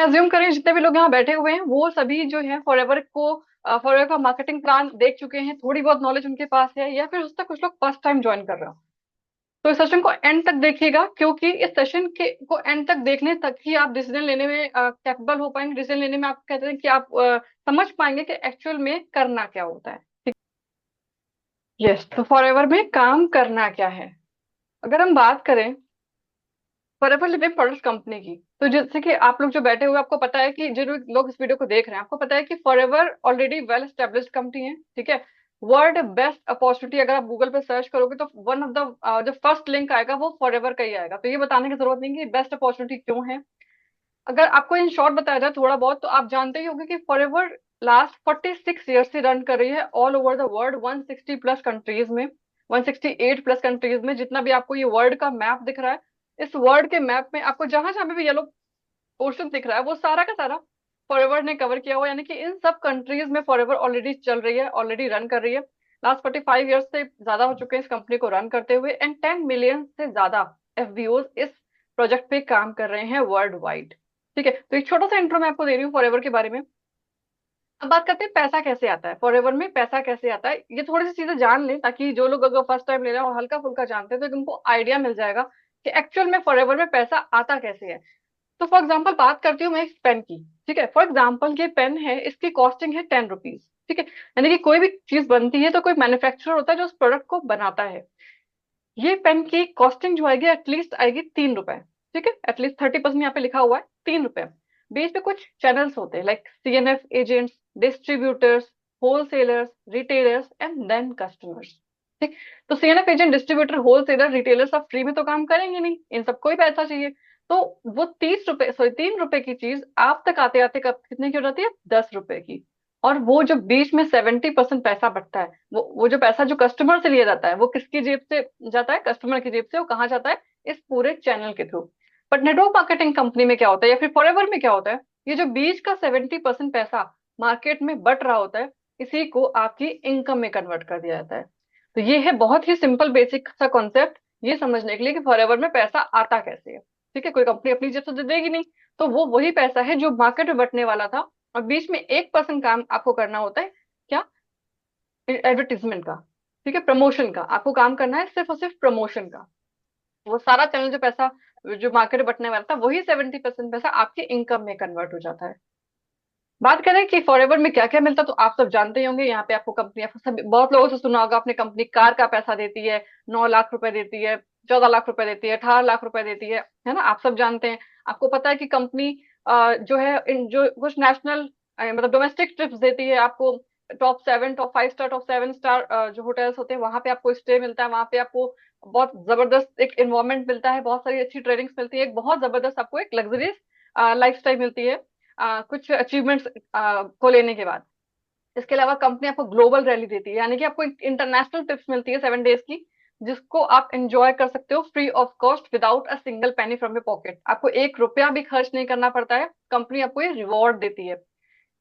Assume करें जितने भी लोग यहाँ बैठे हुए हैं वो सभी जो है फॉरएवर को, फॉरएवर का मार्केटिंग प्लान देख चुके हैं, थोड़ी बहुत नॉलेज उनके पास है, या फिर उससे कुछ लोग फर्स्ट टाइम ज्वाइन कर रहे हो। तो इस सेशन को एंड तक देखिएगा, क्योंकि इस सेशन के को एंड तक देखने तक ही आप डिसीजन लेने में कैपेबल हो पाएंगे। डिसीजन लेने में आप कहते हैं कि आप समझ पाएंगे कि एक्चुअल में करना क्या होता है। यस, तो फॉरएवर में काम करना क्या है। अगर हम बात करें फॉरएवर लिविंग प्रोडक्ट्स कंपनी की, तो जैसे कि आप लोग जो बैठे हुए हैं, आपको पता है कि जो लोग इस वीडियो को देख रहे हैं, आपको पता है कि forever already well established company है, ठीक है। वर्ल्ड बेस्ट अपॉर्चुनिटी अगर आप गूगल पे सर्च करोगे तो वन ऑफ द जो फर्स्ट लिंक आएगा वो फॉरएवर का ही आएगा। तो ये बताने की जरूरत नहीं कि बेस्ट अपॉर्चुनिटी क्यों है। अगर आपको इन शॉर्ट बताया जाए थोड़ा बहुत, तो आप जानते ही होंगे कि फॉरएवर लास्ट 46 ईयर से रन कर रही है all over the world, 160 plus countries में, 168 प्लस कंट्रीज में। जितना भी आपको ये वर्ल्ड का मैप दिख रहा है, इस वर्ल्ड के मैप में आपको जहां जहां भी येलो पोर्शन दिख रहा है वो सारा का सारा फॉरएवर ने कवर किया हुआ, यानी कि इन सब कंट्रीज में फॉरएवर ऑलरेडी चल रही है, ऑलरेडी रन कर रही है। लास्ट 45 ईयर्स से ज्यादा हो चुके हैं इस कंपनी को रन करते हुए, एंड 10 मिलियन से ज्यादा एफबीओ इस प्रोजेक्ट पे काम कर रहे हैं वर्ल्ड वाइड। ठीक है, तो एक छोटा सा इंट्रो मैं आपको दे रही हूँ फॉरएवर के बारे में। अब बात करते हैं पैसा कैसे आता है, फॉरएवर में पैसा कैसे आता है। ये थोड़ी सी चीजें जान लें ताकि जो लोग अगर फर्स्ट टाइम ले रहे हैं और हल्का फुल्का जानते हैं तो उनको आइडिया मिल जाएगा कि एक्चुअल में फॉरएवर में पैसा आता कैसे है। तो फॉर एग्जाम्पल बात करती हूँ मैं इस पेन की। ठीक है, फॉर एग्जाम्पल ये पेन है, इसकी कॉस्टिंग है 10 रुपीज। ठीक है, यानी कि कोई भी चीज बनती है तो कोई मैन्युफैक्चरर होता है जो उस प्रोडक्ट को बनाता है। ये पेन की कॉस्टिंग जो आएगी एटलीस्ट आएगी 3 रुपए। ठीक है, एटलीस्ट 30% यहाँ पे लिखा हुआ है 3 रुपए। बीच में कुछ चैनल्स होते हैं like CNF agents, distributors, wholesalers, retailers and then customers. ठीक, तो CNF agent, distributor, wholesaler, retailer सब फ्री में तो काम करेंगे नहीं, इन सबको ही पैसा चाहिए। तो वो 30 रुपए, सॉरी 3 रुपए की चीज आप तक आते आते कब कितने की हो जाती है, 10 रुपए की। और वो जो बीच में 70% पैसा बचता है, वो जो पैसा जो कस्टमर से लिया जाता है वो किसकी जेब से जाता है, कस्टमर की जेब से। वो कहाँ जाता है, इस पूरे चैनल के through. But network marketing company में क्या होता है, या फिर फॉरएवर में क्या होता है, ये जो बीच का 70% पैसा मार्केट में बट रहा होता है, इसी को आपकी इनकम में कन्वर्ट कर दिया जाता है। तो ये है बहुत ही सिंपल बेसिक सा कॉन्सेप्ट ये समझने के लिए कि फॉरएवर में पैसा आता कैसे है। ठीक है, कोई कंपनी अपनी जेब से तो देगी नहीं, तो वो वही पैसा है जो मार्केट में बटने वाला था, और बीच में 1% काम आपको करना होता है, क्या, एडवर्टीजमेंट का। ठीक है, प्रमोशन का आपको काम करना है, सिर्फ और सिर्फ प्रमोशन का। वो सारा चैनल जो पैसा जो मार्केट में बटने वाला था, वही 70% पैसा आपके इनकम में कन्वर्ट हो जाता है। बात करें कि फॉरएवर में क्या क्या मिलता है, तो आप सब जानते ही होंगे। यहाँ पे आपको कंपनी, आपको सब बहुत लोगों से सुना होगा आपने, कंपनी कार का पैसा देती है, 9 लाख रुपए देती है, 14 लाख रुपए देती है, 18 लाख रुपए देती है ना, आप सब जानते हैं। आपको पता है कि कंपनी जो है जो कुछ नेशनल मतलब डोमेस्टिक ट्रिप्स देती है आपको। Top 7, top 5 star, top 7 star जो होटल्स होते हैं वहां पे आपको स्टे मिलता है, वहां पे आपको बहुत जबरदस्त एक इन्वायरमेंट मिलता है, बहुत सारी अच्छी ट्रेनिंग्स मिलती है, एक बहुत जबरदस्त आपको एक लग्जरियस लाइफ स्टाइल मिलती है कुछ अचीवमेंट्स को लेने के बाद। इसके अलावा कंपनी आपको ग्लोबल रैली देती है, यानी कि आपको इंटरनेशनल ट्रिप्स मिलती है 7 डेज की, जिसको आप एंजॉय कर सकते हो free of cost without a single penny from your pocket. आपको 1 रुपया भी खर्च नहीं करना पड़ता है, कंपनी आपको ये रिवॉर्ड देती है।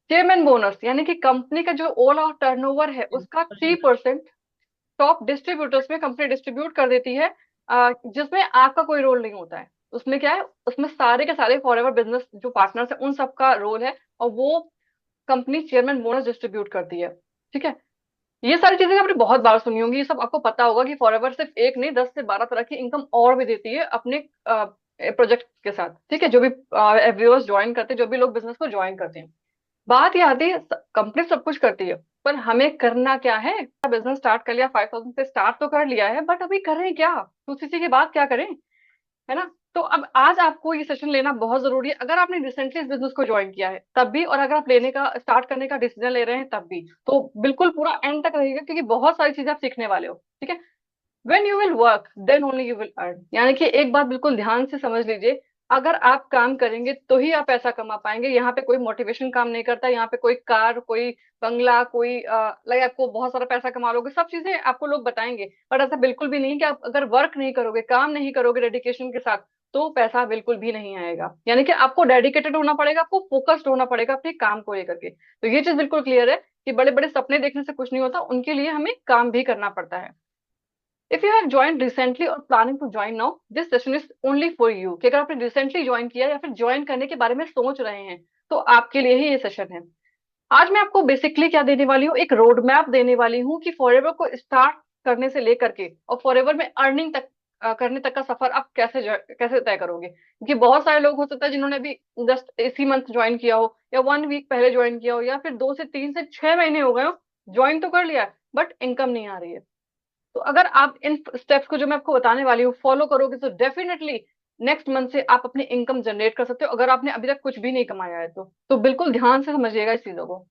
चेयरमैन बोनस, यानी कि कंपनी का जो ओवरऑल टर्नओवर है उसका 3% टॉप डिस्ट्रीब्यूटर्स में कंपनी डिस्ट्रीब्यूट कर देती है, जिसमें आपका कोई रोल नहीं होता है। उसमें क्या है, उसमें सारे के सारे फॉरएवर बिजनेस जो पार्टनर्स है उन सबका रोल है, और वो कंपनी चेयरमैन बोनस डिस्ट्रीब्यूट करती है। ठीक है, ये सारी चीजें आपने बहुत बार सुनी होंगी, ये सब आपको पता होगा कि फॉरएवर सिर्फ एक नहीं 10 से 12 तरह की इनकम और भी देती है अपने प्रोजेक्ट के साथ। ठीक है, जो भी व्यूअर्स ज्वाइन करते हैं, जो भी लोग बिजनेस को ज्वाइन करते हैं। बात ये आती है, कंपनी सब कुछ करती है, पर हमें करना क्या है। बिजनेस स्टार्ट कर लिया, 5,000 से स्टार्ट तो कर लिया है, बट अभी करें क्या, 2cc के बाद क्या करें, है ना। तो अब आज आपको ये सेशन लेना बहुत जरूरी है, अगर आपने रिसेंटली इस बिजनेस को ज्वाइन किया है तब भी, और अगर आप लेने का स्टार्ट करने का डिसीजन ले रहे हैं तब भी, तो बिल्कुल पूरा एंड तक रहेगा, क्योंकि बहुत सारी चीजें आप सीखने वाले हो। ठीक है, when you will work then only you will earn, यानी कि एक बात बिल्कुल ध्यान से समझ लीजिए, अगर आप काम करेंगे तो ही आप पैसा कमा पाएंगे। यहाँ पे कोई मोटिवेशन काम नहीं करता, यहाँ पे कोई कार, कोई बंगला, कोई लाइक आपको बहुत सारा पैसा कमा लोगे, सब चीजें आपको लोग बताएंगे, पर ऐसा बिल्कुल भी नहीं है कि आप अगर वर्क नहीं करोगे, काम नहीं करोगे डेडिकेशन के साथ, तो पैसा बिल्कुल भी नहीं आएगा। यानी कि आपको डेडिकेटेड होना पड़ेगा, आपको फोकस्ड होना पड़ेगा अपने काम को लेकर के। तो ये चीज बिल्कुल क्लियर है कि बड़े बड़े सपने देखने से कुछ नहीं होता, उनके लिए हमें काम भी करना पड़ता है। If you have join recently और planning to join now, this session is only for you. कि अगर आपने रिसेंटली ज्वाइन किया या फिर ज्वाइन करने के बारे में सोच रहे हैं, तो आपके लिए ही ये सेशन है। आज मैं आपको बेसिकली क्या देने वाली हूँ, एक रोड मैप देने वाली हूँ कि फॉरएवर को स्टार्ट करने से लेकर के और फॉरएवर में अर्निंग तक करने तक का सफर आप कैसे तय करोगे। क्योंकि बहुत सारे लोग हो सकता है जिन्होंने भी जस्ट इसी मंथ ज्वाइन किया हो, या 1 वीक पहले ज्वाइन किया हो, या फिर 2 से 3 से 6 महीने हो गए हो, ज्वाइन तो कर लिया बट इनकम नहीं आ रही है। तो अगर आप इन स्टेप्स को जो मैं आपको बताने वाली हूँ फॉलो करोगे, तो डेफिनेटली नेक्स्ट मंथ से आप अपनी इनकम जनरेट कर सकते हो, अगर आपने अभी तक कुछ भी नहीं कमाया है तो बिल्कुल ध्यान से समझिएगा इस चीजों को।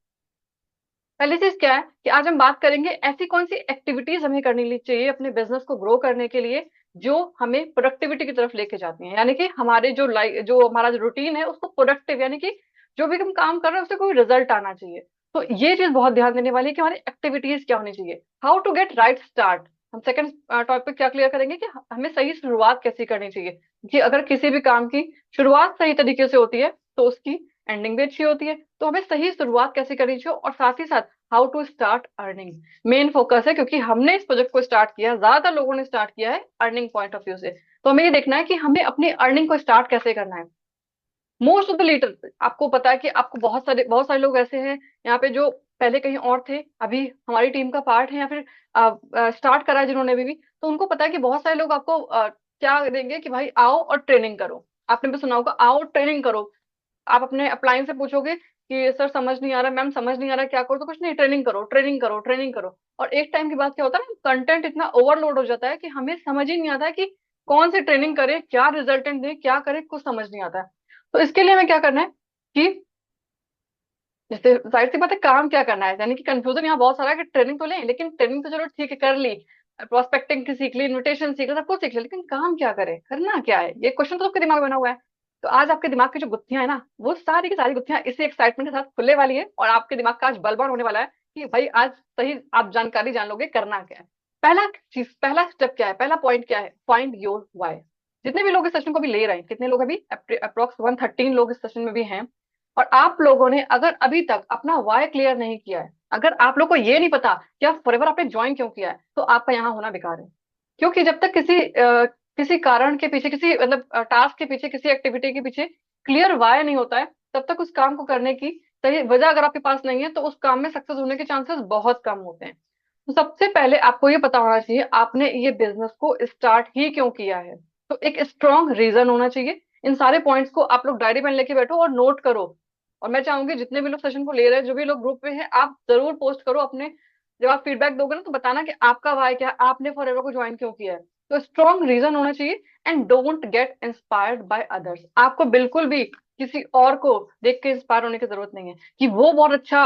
पहली चीज क्या है कि आज हम बात करेंगे ऐसी कौन सी एक्टिविटीज हमें करनी चाहिए अपने बिजनेस को ग्रो करने के लिए, जो हमें प्रोडक्टिविटी की तरफ लेके जाती हैं, यानी कि हमारे जो हमारा जो रूटीन है उसको प्रोडक्टिव, यानी कि जो भी हम काम कर रहे हैं उससे कोई रिजल्ट आना चाहिए। तो ये चीज बहुत ध्यान देने वाली है कि हमारी एक्टिविटीज क्या होनी चाहिए। How to get right start. हम सेकंड टॉपिक क्या क्लियर करेंगे कि हमें सही शुरुआत कैसे करनी चाहिए, कि अगर किसी भी काम की शुरुआत सही तरीके से होती है तो उसकी एंडिंग भी अच्छी होती है। तो हमें सही शुरुआत कैसे करनी चाहिए, और साथ ही साथ how to start earning main focus है, क्योंकि हमने इस प्रोजेक्ट को स्टार्ट किया, ज्यादातर लोगों ने स्टार्ट किया है अर्निंग पॉइंट ऑफ व्यू से। तो हमें ये देखना है कि हमें अपनी अर्निंग को स्टार्ट कैसे करना है। मोस्ट ऑफ द लीडर, आपको पता है कि आपको बहुत सारे लोग ऐसे हैं यहाँ पे जो पहले कहीं और थे, अभी हमारी टीम का पार्ट है, या फिर स्टार्ट करा है जिन्होंने भी, तो उनको पता है कि बहुत सारे लोग आपको क्या देंगे कि भाई आओ और ट्रेनिंग करो। आपने भी सुना होगा, आओ ट्रेनिंग करो। आप अपने अपलाइन से पूछोगे कि सर समझ नहीं आ रहा, मैम समझ नहीं आ रहा, क्या करो, तो कुछ नहीं, ट्रेनिंग करो, ट्रेनिंग करो, ट्रेनिंग करो। और एक टाइम के बाद क्या होता है ना, कंटेंट इतना ओवरलोड हो जाता है कि हमें समझ ही नहीं आता है कि कौन सी ट्रेनिंग करे, क्या रिजल्टेंट दे, क्या करे, कुछ समझ नहीं आता है। तो इसके लिए हमें क्या करना है कि जैसे जाहिर सी बात है काम क्या करना है, यानी कि कंफ्यूजन यहाँ बहुत सारा है कि ट्रेनिंग तो लें, लेकिन ट्रेनिंग तो चलो ठीक है कर ली, प्रोस्पेक्टिंग की सीख ली, इन्विटेशन सीख ली, सब कुछ सीख लिया, लेकिन काम क्या करे, करना क्या है, ये क्वेश्चन तो सबके दिमाग में बना हुआ है। तो आज आपके दिमाग की जो गुत्थियां है ना, वो सारी की सारी गुत्थियां इसी एक्साइटमेंट के साथ खुलने वाली है, और आपके दिमाग का आज बलवान होने वाला है कि भाई आज सही आप जानकारी जान लोगे करना क्या है। पहला स्टेप क्या है, पहला पॉइंट क्या है, फाइंड योर वाई। जितने भी लोग इस सेशन को भी ले रहे हैं, कितने लोग अभी अप्रोक्स 113 लोग इस सेशन में भी हैं, और आप लोगों ने अगर अभी तक अपना वाई क्लियर नहीं किया है, अगर आप लोग को ये नहीं पता कि आप फॉरएवर आपने ज्वाइन क्यों किया है, तो आपका यहाँ होना बेकार है। क्योंकि जब तक किसी कारण के पीछे, किसी मतलब टास्क के पीछे, किसी एक्टिविटी के पीछे क्लियर वाई नहीं होता है, तब तक उस काम को करने की सही वजह अगर आपके पास नहीं है, तो उस काम में सक्सेस होने के चांसेस बहुत कम होते हैं। तो सबसे पहले आपको ये पता होना चाहिए आपने ये बिजनेस को स्टार्ट ही क्यों किया है। तो एक स्ट्रॉन्ग रीजन होना चाहिए। इन सारे पॉइंट्स को आप लोग डायरी पेन लेके बैठो और नोट करो। और मैं चाहूंगी जितने भी लोग सेशन को ले रहे हैं, जो भी लोग ग्रुप में हैं, आप जरूर पोस्ट करो अपने, जब आप फीडबैक दोगे ना तो बताना कि आपका वाई क्या है, आपने फॉरएवर को ज्वाइन क्यों किया है। तो स्ट्रॉन्ग रीजन होना चाहिए। And don't get inspired by others. आपको बिल्कुल भी किसी और को देख के इंस्पायर होने की जरूरत नहीं है कि वो बहुत अच्छा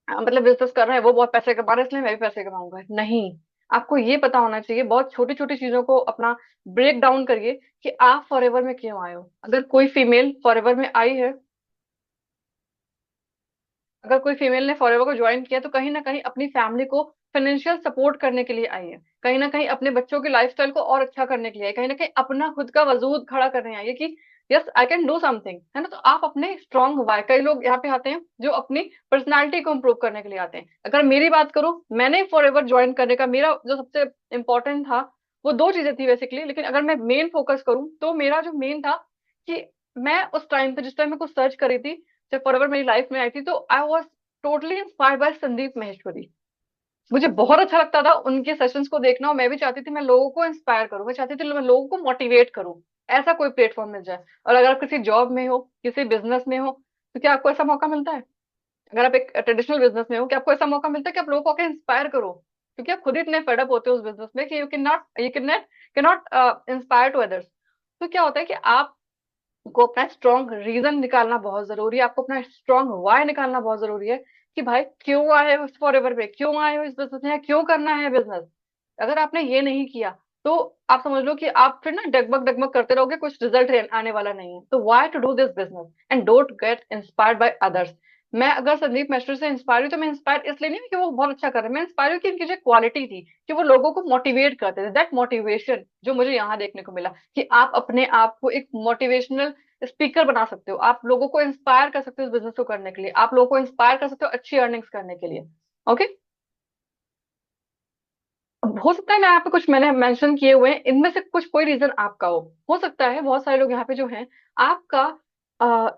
मतलब बिजनेस कर रहा है, वो बहुत पैसे कमा रहा है, इसलिए मैं भी पैसे कमाऊंगा, नहीं। आपको ये पता होना चाहिए, बहुत छोटी छोटी चीजों को अपना ब्रेक डाउन करिए कि आप फॉरएवर में क्यों आए हो। अगर कोई फीमेल फॉरएवर में आई है, अगर कोई फीमेल ने फॉरएवर को ज्वाइन किया, तो कहीं ना कहीं अपनी फैमिली को फाइनेंशियल सपोर्ट करने के लिए आई है, कहीं ना कहीं अपने बच्चों की लाइफस्टाइल को और अच्छा करने के लिए आई है, कहीं ना कहीं अपना खुद का वजूद खड़ा करने आई है कि yes I can do something, है ना। तो आप अपने स्ट्रांग वाई, कई लोग यहाँ पे आते हैं जो अपनी पर्सनालिटी को इम्प्रूव करने के लिए आते हैं। अगर मेरी बात करूं, मैंने फॉरएवर ज्वाइन करने का मेरा जो सबसे इंपॉर्टेंट था, वो दो चीजें थी बेसिकली, लेकिन अगर मैं मेन फोकस करूं तो मेरा जो मेन था कि मैं उस टाइम पे, जिस टाइम मैं कुछ सर्च करी थी, जब फॉरएवर मेरी लाइफ में आई थी, तो I was totally inspired by Sandeep Maheshwari. मुझे बहुत अच्छा लगता था उनके सेशंस को देखना, और मैं भी चाहती थी मैं लोगों को इंस्पायर करूं, मैं चाहती थी मैं लोगों को मोटिवेट करूं, ऐसा कोई प्लेटफॉर्म मिल जाए। और अगर आप किसी जॉब में हो, किसी बिजनेस में हो, तो क्या आपको ऐसा मौका मिलता है? अगर आप एक ट्रेडिशनल बिजनेस में हो, क्या आपको ऐसा मौका मिलता है कि आप लोगों को आके इंस्पायर करो? क्योंकि आप खुद ही इतने फेडअप होते हो उस बिजनेस में कि you can not inspire to others. तो क्या होता है कि आप को अपना स्ट्रॉन्ग रीजन निकालना बहुत जरूरी है, आपको अपना स्ट्रॉन्ग वाई निकालना बहुत जरूरी है कि भाई क्यों आए हो इस फॉरएवर पे, क्यों आए हो इस बिजनेस में, क्यों करना है बिजनेस। अगर आपने ये नहीं किया, तो आप समझ लो कि आप फिर ना डगमग डगमग करते रहोगे, कुछ रिजल्ट आने वाला नहीं है। तो why to do this business and don't get inspired by others. मैं अगर संदीप मिश्र से इंस्पायर हुई, तो मैं इंस्पायर इसलिए नहीं हुई कि वो बहुत अच्छा कर रहे हैं, मैं इंस्पायर हुई कि इनकी जो क्वालिटी थी कि वो लोगों को मोटिवेट करते थे, दैट मोटिवेशन जो मुझे यहाँ देखने को मिला कि आप अपने आप को एक मोटिवेशनल स्पीकर बना सकते हो, आप लोगों को इंस्पायर कर सकते हो इस बिजनेस को करने के लिए, आप लोगों को इंस्पायर कर सकते हो अच्छी अर्निंग्स करने के लिए। ओके। अब हो सकता है मैं यहाँ पे कुछ मैंने मेंशन किए हुए हैं, इनमें से कुछ कोई रीजन आपका हो सकता है बहुत सारे लोग यहाँ पे जो हैं, आपका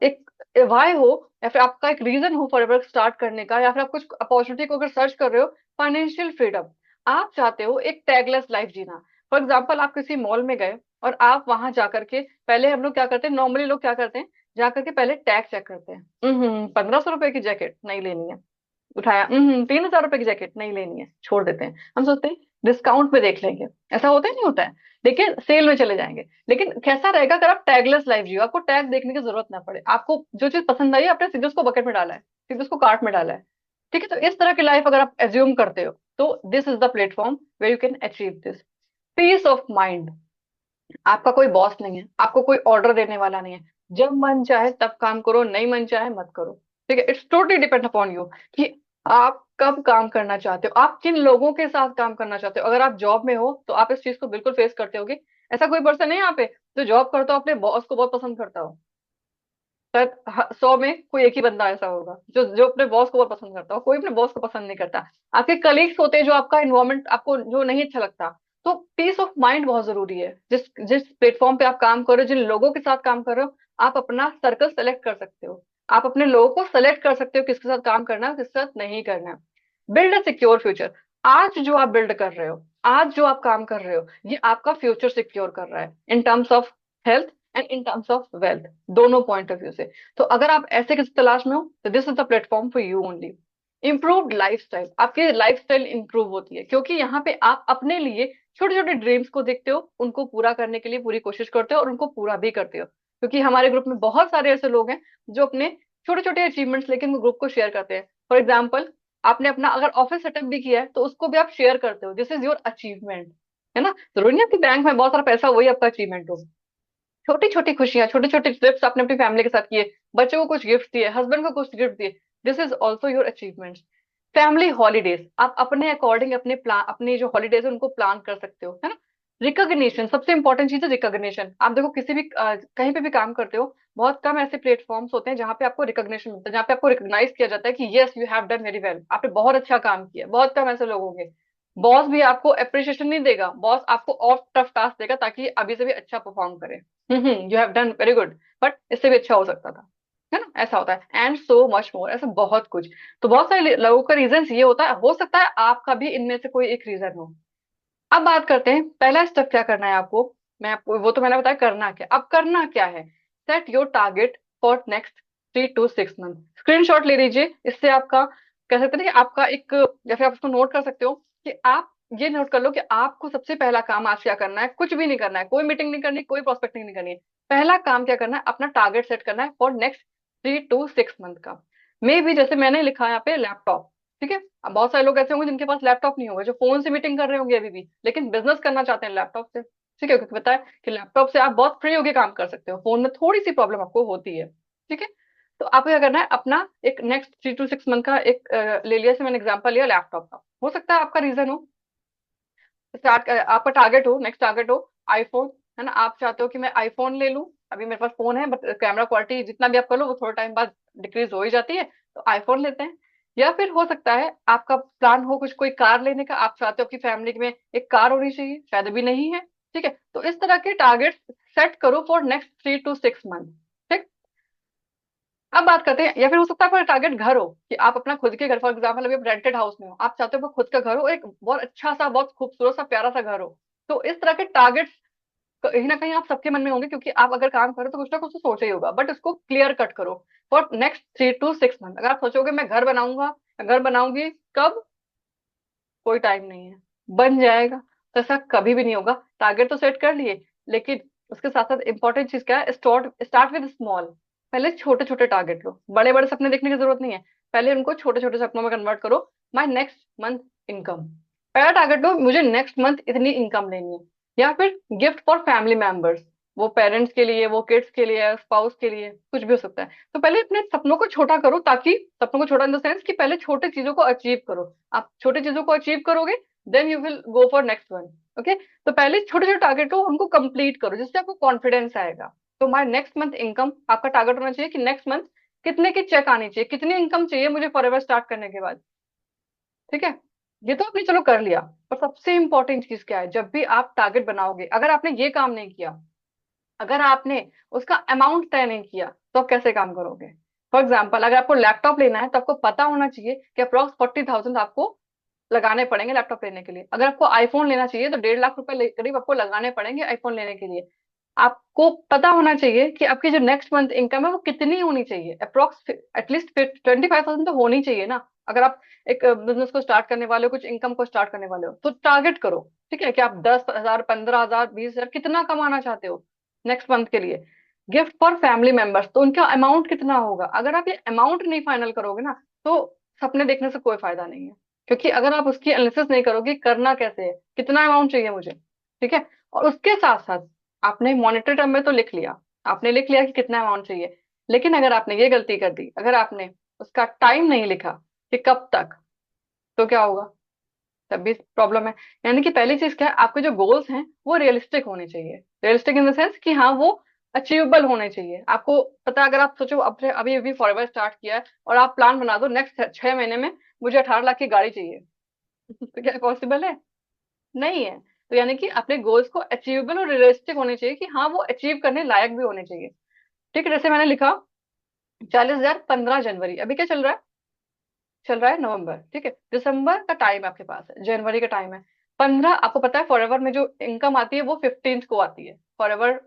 एक वाई हो, या फिर आपका एक रीजन हो फॉर एवर स्टार्ट करने का, या फिर आप कुछ अपॉर्चुनिटी को अगर सर्च कर रहे हो, फाइनेंशियल फ्रीडम, आप चाहते हो एक टैगलेस लाइफ जीना। फॉर एग्जाम्पल, आप किसी मॉल में गए और आप वहां जाकर के, पहले हम लोग क्या करते हैं, नॉर्मली लोग क्या करते हैं, जाकर के पहले टैग चेक करते हैं, 1500 रुपए की जैकेट नहीं लेनी है, उठाया, 3000 रुपए की जैकेट नहीं लेनी है, छोड़ देते हैं। हम सोचते हैं डिस्काउंट में देख लेंगे, ऐसा होता है नहीं होता है, लेकिन सेल में चले जाएंगे। लेकिन कैसा रहेगा अगर आप टैगलेस लाइफ जियो, आपको टैग देखने की जरूरत ना पड़े, आपको जो चीज पसंद आई है आपने सीधे उसको बकेट में डाला है, सीधे उसको कार्ट में डाला है। ठीक है, तो इस तरह की लाइफ अगर आप एज्यूम करते हो, तो this is the platform where you can achieve this peace of mind. आपका कोई बॉस नहीं है, आपको कोई ऑर्डर देने वाला नहीं है, जब मन चाहे तब काम करो, नहीं मन चाहे मत करो। ठीक है, it's totally depend upon you कि आप कब काम करना चाहते हो, आप किन लोगों के साथ काम करना चाहते हो। अगर आप जॉब में हो तो आप इस चीज को बिल्कुल फेस करते होगे। ऐसा कोई पर्सन है यहाँ पे जो जॉब करता हो अपने बॉस को बहुत पसंद करता हो? शायद 100 में कोई एक ही बंदा ऐसा होगा जो जो अपने बॉस को बहुत पसंद करता हो, कोई अपने बॉस को पसंद नहीं करता। आपके कलीग्स होते हैं जो आपका इन्वायरमेंट आपको जो नहीं अच्छा लगता। तो पीस ऑफ माइंड बहुत जरूरी है। जिस जिस प्लेटफॉर्म पे आप काम कर रहे हो, जिन लोगों के साथ काम कर रहे हो, आप अपना सर्कल सेलेक्ट कर सकते हो, आप अपने लोगों को सेलेक्ट कर सकते हो किसके साथ काम करना है, किसके साथ नहीं करना है। Build a secure future. आज जो आप बिल्ड कर रहे हो, आज जो आप काम कर रहे हो, ये आपका फ्यूचर सिक्योर कर रहा है in terms of health and in terms of wealth, दोनों पॉइंट ऑफ व्यू से। तो अगर आप ऐसे किसी तलाश में हो, तो this is the platform for you only. Improved lifestyle, आपकी लाइफस्टाइल इंप्रूव होती है क्योंकि यहाँ पे आप अपने लिए छोटे छोटे ड्रीम्स को देखते हो, उनको पूरा करने के लिए पूरी कोशिश करते हो और उनको पूरा भी करते हो। क्योंकि हमारे ग्रुप में बहुत सारे ऐसे लोग हैं जो अपने छोटे छोटे अचीवमेंट्स लेकिन ग्रुप को शेयर करते हैं। फॉर एग्जाम्पल, आपने अपना अगर ऑफिस सेटअप भी किया है तो उसको भी आप शेयर करते हो, दिस इज योर अचीवमेंट। है ना, जरूरी नहीं आपकी बैंक में बहुत सारा पैसा वही आपका अचीवमेंट हो। छोटी छोटी खुशियां, छोटे छोटे ट्रिप्स आपने अपनी फैमिली के साथ किए, बच्चों को कुछ गिफ्ट दिए, हस्बैंड को कुछ गिफ्ट दिए, this is also your achievements. Family holidays, आप अपने अकॉर्डिंग अपने प्लान, अपनी जो हॉलीडेज है उनको प्लान कर सकते हो, है ना। रिकॉग्निशन, सबसे इंपॉर्टेंट चीज है रिकॉग्निशन। आप देखो किसी भी कहीं पे भी काम करते हो, बहुत कम ऐसे प्लेटफॉर्म्स होते हैं जहाँ पे आपको रिकॉग्निशन मिलता है, जहाँ पे आपको रिकॉग्नाइज किया जाता है कि yes you have done very well, आपने बहुत अच्छा काम किया। बहुत कम ऐसे लोग होंगे। बॉस भी आपको अप्रिशिएशन नहीं देगा, बॉस आपको और टफ टास्क देगा ताकि अभी से भी अच्छा परफॉर्म करे। You have done very good, but इससे भी अच्छा हो सकता था। है ना, ऐसा होता है एंड सो मच मोर, ऐसा बहुत कुछ। तो बहुत सारे लोगों का रीजन ये होता है, हो सकता है आपका भी इनमें से कोई एक रीजन हो। अब बात करते हैं पहला स्टेप क्या करना है आपको। मैं आपको वो तो मैंने बताया करना क्या, अब करना क्या है। Set your target for next 3 to 6 month. Screenshot ले लीजिए, इससे आपका कह सकते हैं कि आपका एक, या फिर आप उसको नोट कर सकते हो कि आप ये नोट कर लो कि आपको सबसे पहला काम आज क्या करना है। कुछ भी नहीं करना है, कोई मीटिंग नहीं करनी, कोई प्रोस्पेक्टिंग नहीं करनी है। पहला काम क्या करना है, अपना टारगेट सेट करना है फॉर नेक्स्ट 3 to 6 मंथ का। मे भी जैसे मैंने लिखा है यहाँ पे लैपटॉप। ठीक है, अब बहुत सारे लोग ऐसे होंगे जिनके पास लैपटॉप नहीं होगा, जो फोन से मीटिंग कर रहे होंगे अभी भी, लेकिन बिजनेस करना चाहते हैं लैपटॉप से। ठीक है, क्योंकि पता है कि लैपटॉप से आप बहुत फ्री होकर काम कर सकते हो, फोन में थोड़ी सी प्रॉब्लम आपको होती है। ठीक है, तो आपको क्या करना है, अपना एक नेक्स्ट 3 to 6 मंथ का एक ले लिया, जैसे मैंने एग्जांपल लिया लैपटॉप का, हो सकता है आपका रीजन हो, स्टार्ट आपका टारगेट हो, नेक्स्ट टारगेट हो आईफोन। है ना, आप चाहते हो कि मैं आईफोन ले लूं, अभी मेरे पास फोन है बट कैमरा क्वालिटी जितना भी आप कर लो वो थोड़ा टाइम बाद डिक्रीज हो ही जाती है, तो आईफोन लेते हैं। या फिर हो सकता है आपका प्लान हो कुछ कोई कार लेने का, आप चाहते हो कि फैमिली में एक कार होनी चाहिए, शायद अभी नहीं है। ठीक है, तो इस तरह के टारगेट सेट करो फॉर नेक्स्ट 3 to 6 मंथ। ठीक, अब बात करते हैं, या फिर हो सकता है आपका टारगेट घर हो कि आप अपना खुद के घर, फॉर एग्जाम्पल अभी आप रेंटेड हाउस में हो, आप चाहते हो आपका खुद का घर हो, एक बहुत अच्छा सा बहुत खूबसूरत सा प्यारा सा घर हो। तो इस तरह के टारगेट्स कहीं ना कहीं आप सबके मन में होंगे, क्योंकि आप अगर काम करो तो कुछ ना कुछ तो सोचा ही होगा, बट उसको क्लियर कट करो फॉर नेक्स्ट 3 to 6 मंथ। अगर आप सोचोगे मैं घर बनाऊंगा, घर बनाऊंगी, कब, कोई टाइम नहीं है, बन जाएगा, तो ऐसा कभी भी नहीं होगा। टारगेट तो सेट कर लिए, लेकिन उसके साथ साथ इंपॉर्टेंट चीज क्या है, स्टार्ट स्टार्ट विद स्मॉल। पहले छोटे छोटे टारगेट लो, बड़े बड़े सपने देखने की जरूरत नहीं है। पहले उनको छोटे छोटे सपनों में कन्वर्ट करो। माई नेक्स्ट मंथ इनकम, पहला टारगेट लो, मुझे नेक्स्ट मंथ इतनी इनकम लेनी है। या फिर गिफ्ट फॉर फैमिली मेंबर्स, वो पेरेंट्स के लिए, वो किड्स के लिए, स्पाउस के लिए, कुछ भी हो सकता है। तो पहले अपने सपनों को छोटा करो, ताकि सपनों को छोटा इन द सेंस कि पहले छोटे चीजों को अचीव करो। आप छोटी चीजों को अचीव करोगे, then you will go for next one. Okay, तो पहले छोटे छोटे टारगेट को उनको कंप्लीट करो, जिससे आपको कॉन्फिडेंस आएगा। तो माय नेक्स्ट मंथ इनकम, आपका टारगेट होना चाहिए कि नेक्स्ट मंथ कितने की चेक आनी चाहिए, कितनी इनकम चाहिए मुझे फॉर एवर स्टार्ट करने के बाद। ठीक है, ये तो आपने चलो कर लिया। पर सबसे इंपॉर्टेंट चीज क्या है, जब भी आप टारगेट बनाओगे, अगर आपने ये काम नहीं किया, अगर आपने उसका अमाउंट तय नहीं किया, तो आप कैसे काम करोगे? फॉर एग्जाम्पल, अगर आपको लैपटॉप लेना है तो आपको पता होना चाहिए कि अप्रोक्स 40,000 आपको लगाने पड़ेंगे लैपटॉप लेने के लिए। अगर आपको आईफोन लेना चाहिए तो 1.5 लाख रुपए करीब आपको लगाने पड़ेंगे आईफोन लेने के लिए। आपको पता होना चाहिए कि आपकी जो नेक्स्ट मंथ इनकम है वो कितनी होनी चाहिए, अप्रोक्स एटलीस्ट 25,000 तो होनी चाहिए ना। अगर आप एक बिजनेस को स्टार्ट करने वाले हो, कुछ इनकम को स्टार्ट करने वाले हो, तो टारगेट करो। ठीक है कि आप 10,000, 15,000, 20,000 कितना कमाना चाहते हो नेक्स्ट मंथ के लिए। गिफ्ट फॉर फैमिली मेंबर्स, तो उनका अमाउंट कितना होगा? अगर आप ये अमाउंट नहीं फाइनल करोगे ना, तो सपने देखने से कोई फायदा नहीं है। क्योंकि अगर आप उसकी एनालिसिस नहीं करोगे करना कैसे है, कितना अमाउंट चाहिए मुझे, ठीक है, और उसके साथ साथ आपने मॉनेटरी टर्म में तो लिख लिया, आपने लिख लिया कि कितना अमाउंट चाहिए, लेकिन अगर आपने ये गलती कर दी, अगर आपने उसका टाइम नहीं लिखा कि कब तक, तो क्या होगा? तब भी प्रॉब्लम है। यानी कि पहली चीज क्या है, आपके जो गोल्स हैं वो रियलिस्टिक होने चाहिए। रियलिस्टिक इन द सेंस कि हाँ वो अचीवेबल होने चाहिए। आपको पता है, अगर आप सोचो अपने अभी अभी फॉरएवर स्टार्ट किया है और आप प्लान बना दो नेक्स्ट 6 महीने में मुझे 18 लाख की गाड़ी चाहिए, तो क्या पॉसिबल है? नहीं है। तो यानी कि अपने गोल्स को अचीवेबल और रियलिस्टिक होने चाहिए कि हाँ वो अचीव करने लायक भी होने चाहिए। ठीक है, जैसे मैंने लिखा 40,000 15 जनवरी, अभी क्या चल रहा है? चल रहा है नवंबर, ठीक है, दिसंबर का टाइम आपके पास है, जनवरी का टाइम है 15। आपको पता है फॉरएवर में जो इनकम आती है वो 15th को आती है। फॉरएवर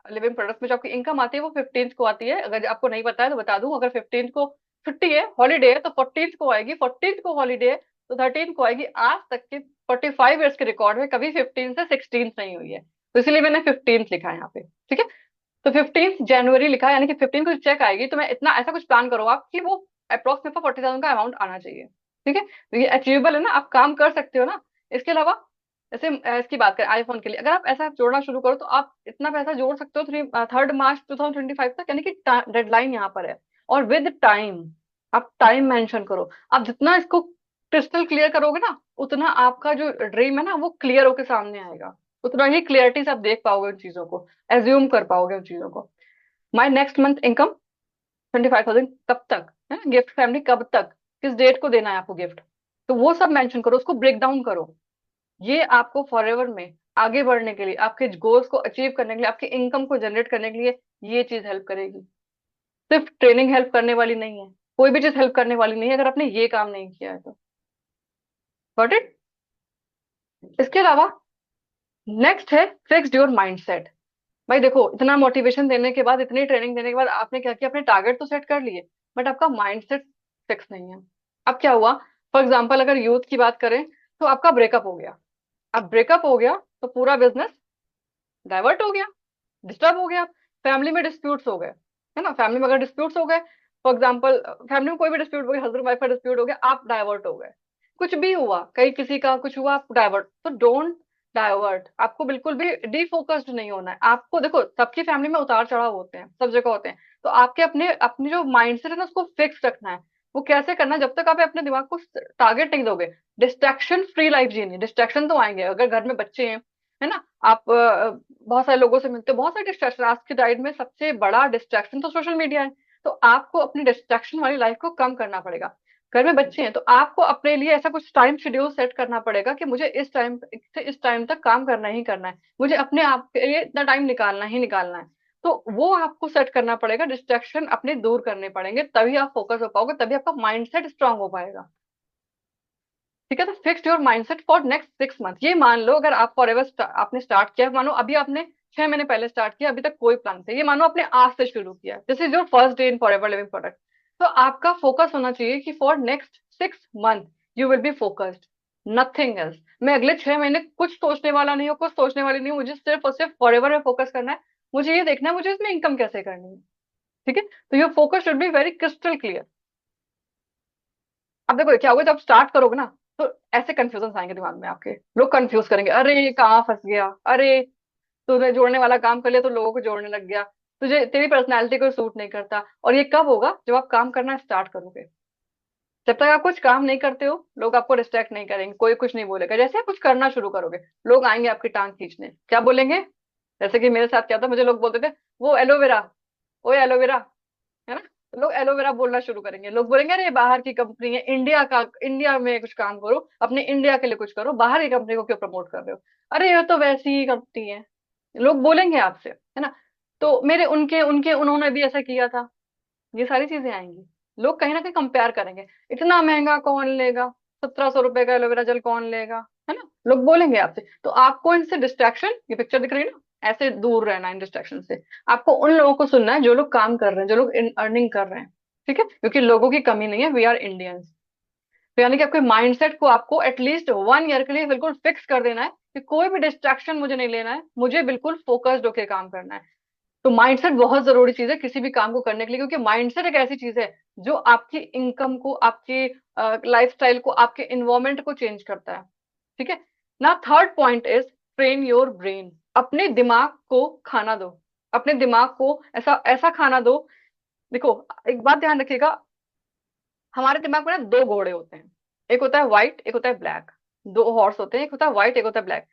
लिविंग प्रोडक्ट्स में जो आपकी इनकम आती है वो 15th को आती है। अगर आपको नहीं पता है तो बता दूं, अगर 15th को छुट्टी है, हॉलीडे है, तो 14th को आएगी, 14th को हॉलीडे है तो 13th को आएगी। आज तक के 45 ईयर्स के रिकॉर्ड में कभी 15th से 16th नहीं हुई है, तो इसलिए मैंने 15th लिखा है यहाँ पे। ठीक है, तो 15th जनवरी लिखा है, यानी कि 15 को चेक आएगी, तो मैं इतना ऐसा कुछ प्लान करो आप कि वो अप्रोक्स में 40,000 का अमाउंट आना चाहिए। ठीक है, तो ये अचीवेबल है ना, आप काम कर सकते हो ना। इसके अलावा जैसे इसकी बात करें आईफोन के लिए, अगर आप ऐसा जोड़ना शुरू करो तो आप इतना पैसा जोड़ सकते हो 3 मार्च 2025 तक, यानी कि डेडलाइन यहाँ पर है। और विद टाइम, आप टाइम मेंशन करो। आप जितना इसको क्रिस्टल क्लियर करोगे ना, उतना आपका जो ड्रीम है ना वो क्लियर होकर सामने आएगा, उतना ही क्लियरिटी से आप देख पाओगे उन चीजों को, एज्यूम कर पाओगे उन चीजों को। माई नेक्स्ट मंथ इनकम 25,000 कब तक है, गिफ्ट फैमिली कब तक, किस डेट को देना है आपको गिफ्ट, तो वो सब मेंशन करो, उसको ब्रेक डाउन करो। ये आपको फॉरएवर में आगे बढ़ने के लिए, आपके गोल्स को अचीव करने के लिए, आपके इनकम को जनरेट करने के लिए ये चीज हेल्प करेगी। सिर्फ ट्रेनिंग हेल्प करने वाली नहीं है, कोई भी चीज हेल्प करने वाली नहीं है अगर आपने ये काम नहीं किया है तो। Got it? इसके अलावा नेक्स्ट है फिक्स्ड योर माइंडसेट। भाई देखो, इतना मोटिवेशन देने के बाद, इतनी ट्रेनिंग देने के बाद आपने क्या किया, अपने टारगेट तो सेट कर लिए, बट आपका माइंडसेट फिक्स नहीं है। अब क्या हुआ? फॉर एग्जाम्पल अगर यूथ की बात करें, तो आपका ब्रेकअप हो गया। अब ब्रेकअप हो गया तो पूरा बिजनेस डाइवर्ट हो गया, डिस्टर्ब हो गया। फैमिली में डिस्प्यूट्स हो गए, है ना, फैमिली में अगर डिस्प्यूट्स हो गए, फॉर एग्जाम्पल फैमिली में कोई भी डिस्प्यूट हो गया, हस्बैंड वाइफ का डिस्प्यूट हो गया, आप डाइवर्ट हो गए, कुछ भी हुआ, कहीं किसी का कुछ हुआ, आप डाइवर्ट, तो डोंट डाइवर्ट। आपको बिल्कुल भी डिफोकस्ड नहीं होना है। आपको देखो, सबकी फैमिली में उतार चढ़ाव होते हैं, सब जगह होते हैं, तो आपके अपने अपनी जो माइंडसेट है ना उसको फिक्स रखना है। वो कैसे करना है? जब तक आप अपने दिमाग को टारगेट नहीं दोगे, डिस्ट्रैक्शन फ्री लाइफ जीनी। डिस्ट्रैक्शन तो आएंगे, अगर घर में बच्चे हैं, है ना, आप बहुत सारे लोगों से मिलते हो, बहुत सारे डिस्ट्रैक्शन, आज की डाइट में सबसे बड़ा डिस्ट्रैक्शन तो सोशल मीडिया है। तो आपको अपनी डिस्ट्रैक्शन वाली लाइफ को कम करना पड़ेगा। घर में बच्चे हैं तो आपको अपने लिए ऐसा कुछ टाइम शेड्यूल सेट करना पड़ेगा कि मुझे इस टाइम से इस टाइम तक काम करना ही करना है, मुझे अपने आप के लिए इतना टाइम निकालना ही निकालना है। तो वो आपको सेट करना पड़ेगा, डिस्ट्रैक्शन अपने दूर करने पड़ेंगे, तभी आप फोकस हो पाओगे, तभी आपका माइंडसेट स्ट्रांग हो पाएगा। ठीक है, तो fix your mindset for next 6 month. ये मान लो अगर आप फॉर एवर आपने स्टार्ट किया, मानो अभी आपने 6 महीने पहले स्टार्ट किया, अभी तक कोई प्लान नहीं, ये मानो आपने आज से शुरू किया, this is your first day in for ever living product. तो आपका फोकस होना चाहिए कि for next 6 month you will be focused, nothing else. मैं अगले 6 महीने कुछ सोचने वाला नहीं हूँ, कुछ सोचने वाली नहीं हूँ, मुझे सिर्फ और सिर्फ फॉर एवर में फोकस करना है। मुझे ये देखना है मुझे इसमें इनकम कैसे करनी है। ठीक है, तो your focus should be very crystal clear. अब देखो क्या होगा, जब स्टार्ट करोगे ना, तो ऐसे कंफ्यूजन आएंगे दिमाग में आपके, लोग कंफ्यूज करेंगे, अरे ये कहाँ फंस गया, अरे तूने जोड़ने वाला काम कर लिया तो लोगों को जोड़ने लग गया, तुझे तेरी पर्सनैलिटी को सूट नहीं करता। और ये कब होगा? जब आप काम करना स्टार्ट करोगे। जब तक आप कुछ काम नहीं करते हो, लोग आपको रिस्ट्रैक्ट नहीं करेंगे, कोई कुछ नहीं बोलेगा। जैसे आप कुछ करना शुरू करोगे, लोग आएंगे आपकी टांग खींचने, क्या बोलेंगे? जैसे कि मेरे साथ क्या था, मुझे लोग बोलते थे वो एलोवेरा, ओए एलोवेरा, है ना, लोग एलोवेरा बोलना शुरू करेंगे, लोग बोलेंगे अरे बाहर की कंपनी है, इंडिया में कुछ काम करो, अपने इंडिया के लिए कुछ करो, बाहर की कंपनी को क्यों प्रमोट कर रहे हो, अरे ये तो वैसी ही कंपनी है। लोग बोलेंगे आपसे, है ना। तो मेरे उनके उनके उन्होंने भी ऐसा किया था, ये सारी चीजें आएंगी। लोग कहीं ना कहीं कंपेयर करेंगे, इतना महंगा कौन लेगा, 1700 रुपए का एलोवेरा जेल कौन लेगा, है ना, लोग बोलेंगे आपसे। तो आपको इनसे डिस्ट्रैक्शन, ये पिक्चर दिख रही है ना, ऐसे दूर रहना है इन डिस्ट्रैक्शन से। आपको उन लोगों को सुनना है जो लोग काम कर रहे हैं, जो लोग अर्निंग कर रहे हैं, ठीक है, क्योंकि लोगों की कमी नहीं है, वी आर इंडियंस। तो यानी कि आपके माइंडसेट को आपको एटलीस्ट 1 ईयर के लिए बिल्कुल फिक्स कर देना है कि कोई भी डिस्ट्रैक्शन मुझे नहीं लेना है, मुझे बिल्कुल फोकस्ड होकर काम करना है। तो माइंडसेट बहुत जरूरी चीज है किसी भी काम को करने के लिए, क्योंकि माइंडसेट एक ऐसी चीज है जो आपकी इनकम को, आपकी लाइफस्टाइल को, आपके इन्वायरमेंट को चेंज करता है, ठीक है ना। Third point is train your brain. अपने दिमाग को खाना दो, अपने दिमाग को ऐसा ऐसा खाना दो। देखो, एक बात ध्यान रखिएगा, हमारे दिमाग में ना दो घोड़े होते हैं, एक होता है व्हाइट, एक होता है ब्लैक। दो हॉर्स होते हैं, एक होता है व्हाइट, एक होता है ब्लैक।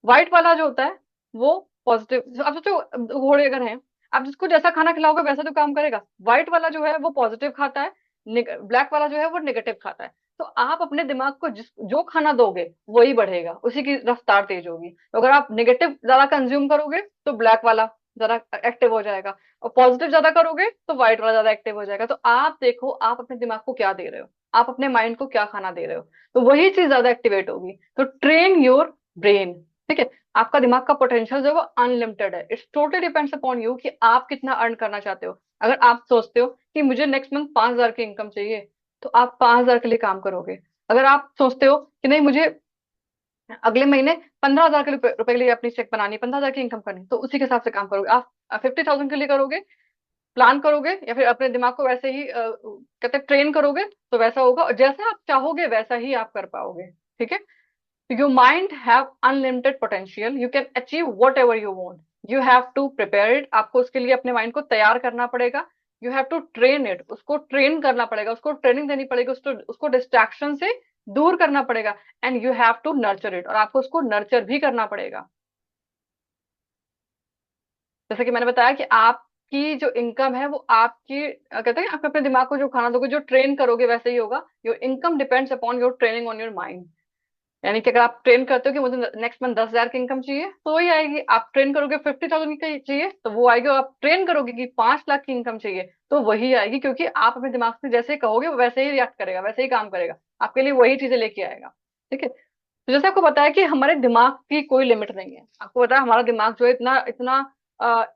व्हाइट वाला जो होता है वो पॉजिटिव, आप सोचो घोड़े अगर हैं, आप जिसको जैसा खाना खिलाओगे वैसा तो काम करेगा। व्हाइट वाला जो है वो पॉजिटिव खाता है, ब्लैक वाला जो है वो नेगेटिव खाता है। तो आप अपने दिमाग को जिस जो खाना दोगे वही बढ़ेगा, उसी की रफ्तार तेज होगी। तो अगर आप नेगेटिव ज्यादा कंज्यूम करोगे तो ब्लैक वाला ज्यादा एक्टिव हो जाएगा, और पॉजिटिव ज्यादा करोगे तो व्हाइट वाला ज्यादा एक्टिव हो जाएगा। तो आप देखो आप अपने दिमाग को क्या दे रहे हो, आप अपने माइंड को क्या खाना दे रहे हो, तो वही चीज ज्यादा एक्टिवेट होगी। तो ट्रेन योर ब्रेन, ठीक है। आपका दिमाग का पोटेंशियल जो है वो अनलिमिटेड है, it's totally depends upon you कि आप कितना अर्न करना चाहते हो। अगर आप सोचते हो कि मुझे नेक्स्ट मंथ 5,000 की इनकम चाहिए, तो आप 5,000 के लिए काम करोगे। अगर आप सोचते हो कि नहीं, मुझे अगले महीने 15,000 के रुपए के लिए अपनी चेक बनानी, 15,000 की इनकम करनी, तो उसी के हिसाब से काम करोगे। आप 50,000 के लिए करोगे, प्लान करोगे, या फिर अपने दिमाग को वैसे ही कहते हैं ट्रेन करोगे, तो वैसा होगा, और जैसा आप चाहोगे वैसा ही आप कर पाओगे, ठीक है। Your mind have unlimited potential. You can achieve whatever you want. You have to prepare it. आपको उसके लिए अपने माइंड को तैयार करना पड़ेगा। You have to train it. उसको ट्रेन करना पड़ेगा, उसको ट्रेनिंग देनी पड़ेगी, उसको डिस्ट्रैक्शन से दूर करना पड़ेगा। And you have to nurture it, और आपको उसको नर्चर भी करना पड़ेगा। जैसे कि मैंने बताया कि आपकी जो इनकम है वो आपकी कहते हैं आप अपने दिमाग को जो खाना दोगे, जो ट्रेन करोगे वैसे ही होगा। Your income depends upon your training on your mind. यानी कि अगर आप ट्रेन करते हो कि मुझे नेक्स्ट मंथ 10,000 की इनकम चाहिए, तो वही आएगी। आप ट्रेन करोगे 50,000 की चाहिए, तो वो आएगी। और आप ट्रेन करोगे कि 5 लाख की इनकम चाहिए, तो वही आएगी, क्योंकि आप अपने दिमाग से जैसे कहोगे वो वैसे ही रिएक्ट करेगा, वैसे ही काम करेगा, आपके लिए वही चीजें लेके आएगा, ठीक है। तो जैसे आपको बताया कि हमारे दिमाग की कोई लिमिट नहीं है, आपको पता है हमारा दिमाग जो है इतना इतना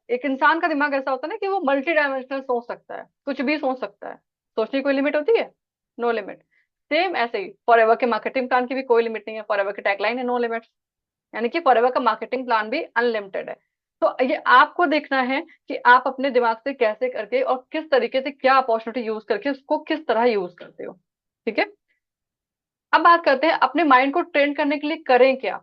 एक इंसान का दिमाग ऐसा होता है ना कि वो मल्टी डायमेंशनल सोच सकता है, कुछ भी सोच सकता है। सोचने की कोई लिमिट होती है? No limit. सेम ऐसे ही फॉरएवर के मार्केटिंग प्लान की भी कोई लिमिट नहीं है, फॉरएवर की टैगलाइन है नो लिमिट्स। यानी कि फॉरएवर का मार्केटिंग प्लान भी अनलिमिटेड है। तो ये आपको देखना है कि आप अपने दिमाग से कैसे करके और किस तरीके से, क्या अपॉर्चुनिटी यूज करके उसको किस तरह यूज करते हो, ठीक है। अब बात करते हैं अपने माइंड को ट्रेन करने के लिए करें क्या।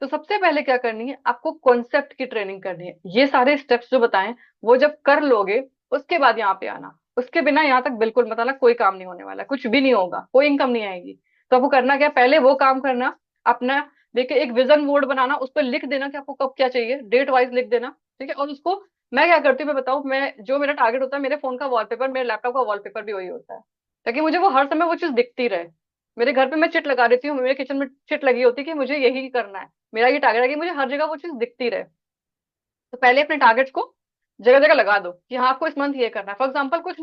तो सबसे पहले क्या करनी है, आपको कॉन्सेप्ट की ट्रेनिंग करनी है। ये सारे स्टेप्स जो बताएं वो जब कर लोगे, उसके बाद यहाँ पे आना। उसके बिना यहाँ तक बिल्कुल मत आना, कोई काम नहीं होने वाला, कुछ भी नहीं होगा, कोई इनकम नहीं आएगी। तो आपको करना क्या है, पहले वो काम करना अपना। देखिए, एक विजन बोर्ड बनाना, उस पर लिख देना कि आपको कब क्या चाहिए, डेट वाइज लिख देना, ठीक है। और उसको मैं क्या करती हूँ मैं बताऊँ, मैं जो मेरा टारगेट होता है, मेरे फोन का वॉलपेपर, मेरे लैपटॉप का वॉलपेपर भी वही होता है, ताकि मुझे वो हर समय वो चीज दिखती रहे। मेरे घर पे मैं चिट लगा देती हूँ, मेरे किचन में चिट लगी होती है कि मुझे यही करना है, मेरा ये टारगेट है कि मुझे हर जगह वो चीज दिखती रहे। तो पहले अपने टारगेट्स को जगह जगह लगा दो कि हाँ आपको इस मंथ ये करना है। फॉर एग्जाम्पल कुछ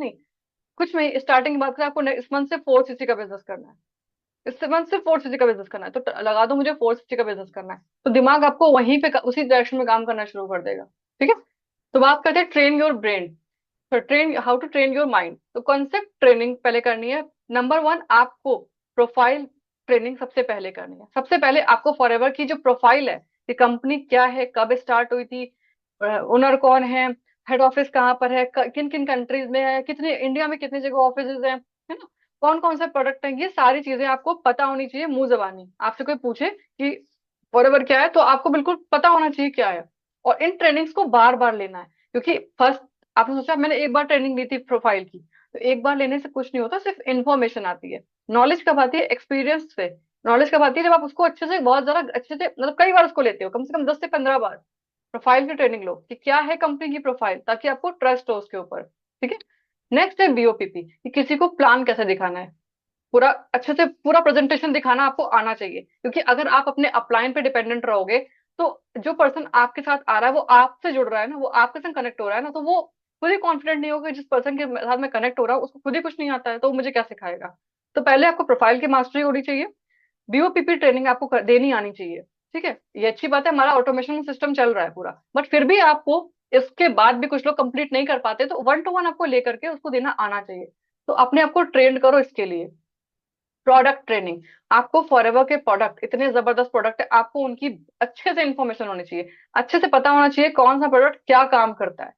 नहीं, स्टार्टिंग की बात करें, आपको इस मंथ से 4cc का बिजनेस करना है, इस मंथ से 4cc का बिजनेस करना है, तो लगा दो मुझे 4cc का बिजनेस करना है। तो दिमाग आपको वहीं पे उसी डायरेक्शन में काम करना शुरू कर देगा, ठीक है। तो बात करते हैं ट्रेन योर ब्रेन। तो train, how to train your mind, तो कॉन्सेप्ट ट्रेनिंग पहले करनी है। नंबर वन, आपको प्रोफाइल ट्रेनिंग सबसे पहले करनी है। सबसे पहले आपको फॉरएवर की जो प्रोफाइल है कि कंपनी क्या है, कब स्टार्ट हुई थी, ओनर कौन है, हेड ऑफिस कहाँ पर है, किन किन कंट्रीज में है, कितने इंडिया में कितनी जगह ऑफिस है ना, कौन कौन से प्रोडक्ट हैं, ये सारी चीजें आपको पता होनी चाहिए मुंह जबानी। आपसे कोई पूछे कि फॉरएवर क्या है, तो आपको बिल्कुल पता होना चाहिए क्या है। और इन ट्रेनिंग्स को बार बार लेना है, क्योंकि फर्स्ट आपने सोचा मैंने एक बार ट्रेनिंग ली थी प्रोफाइल की, तो एक बार लेने से कुछ नहीं होता, सिर्फ इन्फॉर्मेशन आती है। नॉलेज कब आती है, एक्सपीरियंस से। नॉलेज कब आती है, जब आप उसको अच्छे से, बहुत ज्यादा अच्छे से, मतलब कई बार उसको लेते हो, कम से कम 10 से 15 बार प्रोफाइल की ट्रेनिंग लो कि क्या है कंपनी की प्रोफाइल, ताकि आपको ट्रस्ट हो उसके ऊपर, ठीक है। नेक्स्ट है बीओपीपी, कि किसी को प्लान कैसे दिखाना है, पूरा अच्छे से पूरा प्रेजेंटेशन दिखाना आपको आना चाहिए, क्योंकि अगर आप अपने अपलाइन पे डिपेंडेंट रहोगे तो जो पर्सन आपके साथ आ रहा है वो आपसे जुड़ रहा है ना, वो आपके साथ कनेक्ट हो रहा है ना, तो वो खुद ही कॉन्फिडेंट नहीं होगा। जिस पर्सन के साथ में कनेक्ट हो रहा है उसको खुद ही कुछ नहीं आता है, तो वो मुझे क्या सिखाएगा। तो पहले आपको प्रोफाइल की मास्टरी होनी चाहिए, बीओपीपी ट्रेनिंग आपको देनी आनी चाहिए। ठीक है, ये अच्छी बात है, हमारा ऑटोमेशन सिस्टम चल रहा है पूरा, बट फिर भी आपको इसके बाद भी कुछ लोग कंप्लीट नहीं कर पाते, तो वन टू वन आपको लेकर के उसको देना आना चाहिए। तो अपने आप को ट्रेन करो इसके लिए। प्रोडक्ट ट्रेनिंग, आपको फॉरएवर के प्रोडक्ट, इतने जबरदस्त प्रोडक्ट है, आपको उनकी अच्छे से इंफॉर्मेशन होनी चाहिए, अच्छे से पता होना चाहिए कौन सा प्रोडक्ट क्या काम करता है।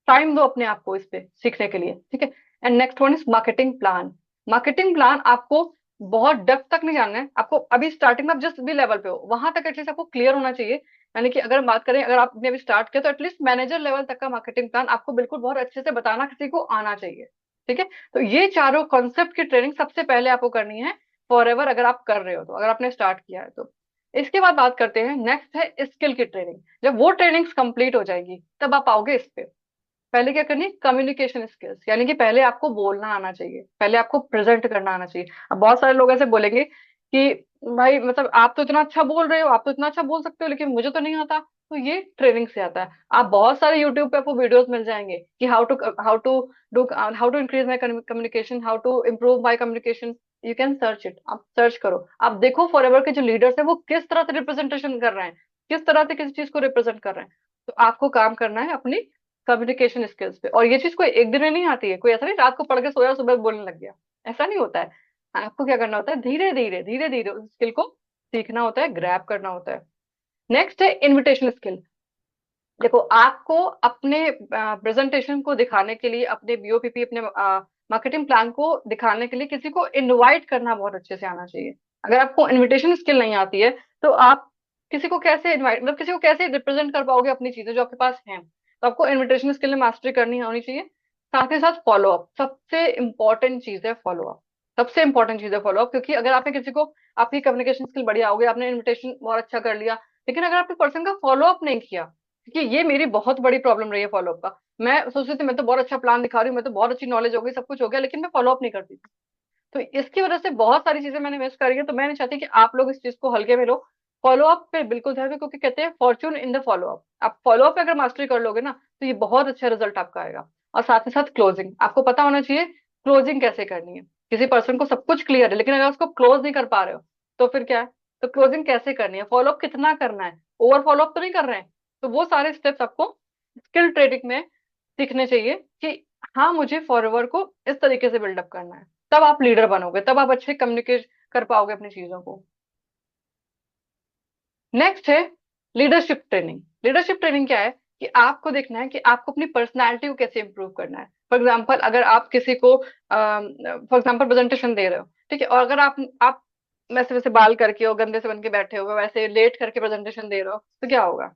टाइम दो अपने आप को इस पे सीखने के लिए, ठीक है। And next one is marketing plan. Marketing plan आपको बहुत डेप्थ तक नहीं जानना है, आपको अभी स्टार्टिंग में आप जिस भी लेवल पे हो वहां तक एटलीस्ट आपको क्लियर होना चाहिए। यानी कि अगर हम बात करें, अगर आपने अभी स्टार्ट किया तो एटलीस्ट मैनेजर लेवल तक का मार्केटिंग प्लान आपको बिल्कुल बहुत अच्छे से बताना किसी को आना चाहिए। ठीक है, तो ये चारों कॉन्सेप्ट की ट्रेनिंग सबसे पहले आपको करनी है फॉर एवर, अगर आप कर रहे हो तो, अगर आपने स्टार्ट किया है तो। इसके बाद बात करते हैं, नेक्स्ट है स्किल की ट्रेनिंग। जब वो ट्रेनिंग्स कंप्लीट हो जाएगी तब आप आओगे इस पे। पहले क्या करनी है, कम्युनिकेशन स्किल्स, यानी कि पहले आपको बोलना आना चाहिए, पहले आपको प्रेजेंट करना आना चाहिए। अब बहुत सारे लोग ऐसे बोलेंगे कि भाई मतलब आप तो इतना अच्छा बोल रहे हो, आप तो इतना अच्छा बोल सकते हो, लेकिन मुझे तो नहीं आता। तो ये ट्रेनिंग से आता है। आप बहुत सारे यूट्यूब पे आपको वीडियोस मिल जाएंगे कि how to do, how to increase my communication, how to improve my communication. You can search it, आप सर्च करो, आप देखो फॉरएवर के जो लीडर्स है वो किस तरह से रिप्रेजेंटेशन कर रहे हैं, किस तरह से किसी चीज को रिप्रेजेंट कर रहे हैं। तो आपको काम करना है अपनी कम्युनिकेशन स्किल्स पे। और ये चीज कोई एक दिन में नहीं आती है, कोई ऐसा नहीं रात को पढ़ के सोया सुबह बोलने लग गया, ऐसा नहीं होता है। आपको क्या करना होता है, धीरे धीरे धीरे धीरे उस स्किल को सीखना होता है, ग्रैब करना होता है। नेक्स्ट है इनविटेशन स्किल। देखो, आपको अपने प्रेजेंटेशन को दिखाने के लिए, अपने बीओपीपी, अपने मार्केटिंग प्लान को दिखाने के लिए किसी को इनवाइट करना बहुत अच्छे से आना चाहिए। अगर आपको इनविटेशन स्किल नहीं आती है तो आप किसी को कैसे इनवाइट, मतलब किसी को कैसे रिप्रेजेंट कर पाओगे अपनी चीजें जो आपके पास हैं। तो आपको इनविटेशन स्किल में मास्टरी करनी होनी चाहिए। साथ ही साथ फॉलो अप, सबसे इंपॉर्टेंट चीज है फॉलो अप। सबसे इंपॉर्टेंट चीज है फॉलो अप, क्योंकि अगर आपने किसी को, आपकी कम्युनिकेशन स्किल बढ़िया होगी, आपने इन्विटेशन बहुत अच्छा कर लिया, लेकिन अगर आपने पर्सन का फॉलो अप नहीं किया, क्योंकि ये मेरी बहुत बड़ी प्रॉब्लम रही है फॉलोअप का। मैं सोचती थी मैं तो बहुत अच्छा प्लान दिखा रही हूँ, मैं तो बहुत अच्छी नॉलेज हो गई, सब कुछ हो गया, लेकिन मैं फॉलोअप नहीं करती थी। तो इसकी वजह से बहुत सारी चीजें मैंने मिस करी है। तो मैं नहीं चाहती कि आप लोग इस चीज को हल्के में लो, फॉलोअप पे बिल्कुल ध्यान दो, क्योंकि कहते हैं फॉर्च्यून इन द फॉलोअप। आप फॉलोअप पे अगर मास्टरी कर लोगे ना तो ये बहुत अच्छा रिजल्ट आपका आएगा। और साथ ही साथ क्लोजिंग, आपको पता होना चाहिए क्लोजिंग कैसे करनी है। किसी पर्सन को सब कुछ क्लियर है लेकिन अगर उसको क्लोज नहीं कर पा रहे हो तो फिर क्या है। तो क्लोजिंग कैसे करनी है, फॉलोअप कितना करना है, ओवर फॉलोअप तो नहीं कर रहे हैं। तो वो सारे स्टेप्स आपको स्किल ट्रेडिंग में सीखने चाहिए कि हाँ, मुझे फॉरवर्ड को इस तरीके से बिल्डअप करना है। तब आप लीडर बनोगे, तब आप अच्छे कम्युनिकेट कर पाओगे अपनी चीजों को। नेक्स्ट है लीडरशिप ट्रेनिंग। लीडरशिप ट्रेनिंग क्या है, कि आपको देखना है कि आपको अपनी पर्सनैलिटी को कैसे इंप्रूव करना है। फॉर एग्जाम्पल, अगर आप किसी को फॉर एग्जाम्पल प्रेजेंटेशन दे रहे हो, ठीक है, और अगर आप वैसे वैसे बाल करके हो, गंदे से बन के बैठे हो, वैसे लेट करके प्रेजेंटेशन दे रहे हो, तो क्या होगा,